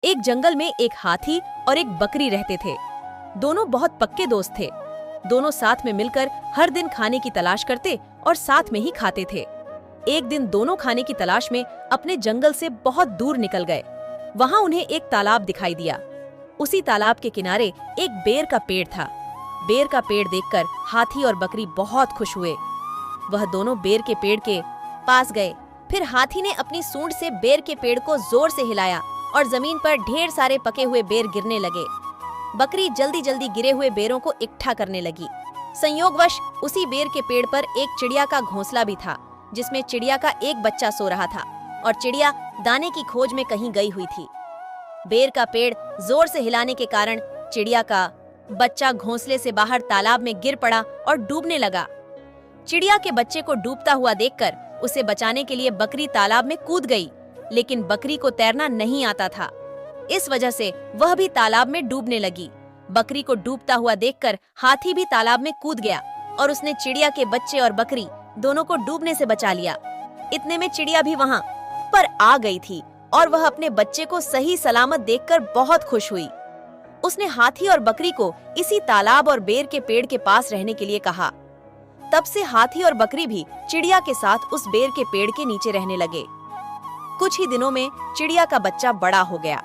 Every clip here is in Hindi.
एक जंगल में एक हाथी और एक बकरी रहते थे। दोनों बहुत पक्के दोस्त थे। दोनों साथ में मिलकर हर दिन खाने की तलाश करते और साथ में ही खाते थे। एक दिन दोनों खाने की तलाश में अपने जंगल से बहुत दूर निकल गए। वहां उन्हें एक तालाब दिखाई दिया। उसी तालाब के किनारे एक बेर का पेड़ था। बेर का पेड़ देखकर हाथी और बकरी बहुत खुश हुए। वह दोनों बेर के पेड़ के पास गए। फिर हाथी ने अपनी सूंड से बेर के पेड़ को जोर से हिलाया और जमीन पर ढेर सारे पके हुए बेर गिरने लगे। बकरी जल्दी जल्दी गिरे हुए बेरों को इकट्ठा करने लगी। संयोगवश उसी बेर के पेड़ पर एक चिड़िया का घोंसला भी था, जिसमें चिड़िया का एक बच्चा सो रहा था और चिड़िया दाने की खोज में कहीं गई हुई थी। बेर का पेड़ जोर से हिलाने के कारण चिड़िया का बच्चा घोंसले से बाहर तालाब में गिर पड़ा और डूबने लगा। चिड़िया के बच्चे को डूबता हुआ देखकर उसे बचाने के लिए बकरी तालाब में कूद गई, लेकिन बकरी को तैरना नहीं आता था। इस वजह से वह भी तालाब में डूबने लगी। बकरी को डूबता हुआ देखकर हाथी भी तालाब में कूद गया और उसने चिड़िया के बच्चे और बकरी दोनों को डूबने से बचा लिया। इतने में चिड़िया भी वहां पर आ गई थी और वह अपने बच्चे को सही सलामत देखकर बहुत खुश हुई। उसने हाथी और बकरी को इसी तालाब और बेर के पेड़ के पास रहने के लिए कहा। तब से हाथी और बकरी भी चिड़िया के साथ उस बेर के पेड़ के नीचे रहने लगे। कुछ ही दिनों में चिड़िया का बच्चा बड़ा हो गया।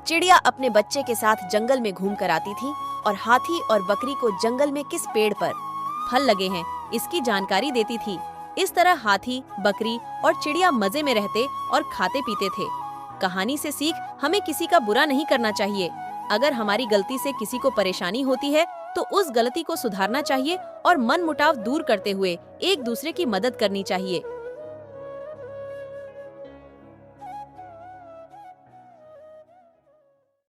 चिड़िया अपने बच्चे के साथ जंगल में घूम कर आती थी और हाथी और बकरी को जंगल में किस पेड़ पर फल लगे हैं इसकी जानकारी देती थी। इस तरह हाथी, बकरी और चिड़िया मजे में रहते और खाते पीते थे। कहानी से सीख, हमें किसी का बुरा नहीं करना चाहिए। अगर हमारी गलती से किसी को परेशानी होती है तो उस गलती को सुधारना चाहिए और मन मुटाव दूर करते हुए एक दूसरे की मदद करनी चाहिए।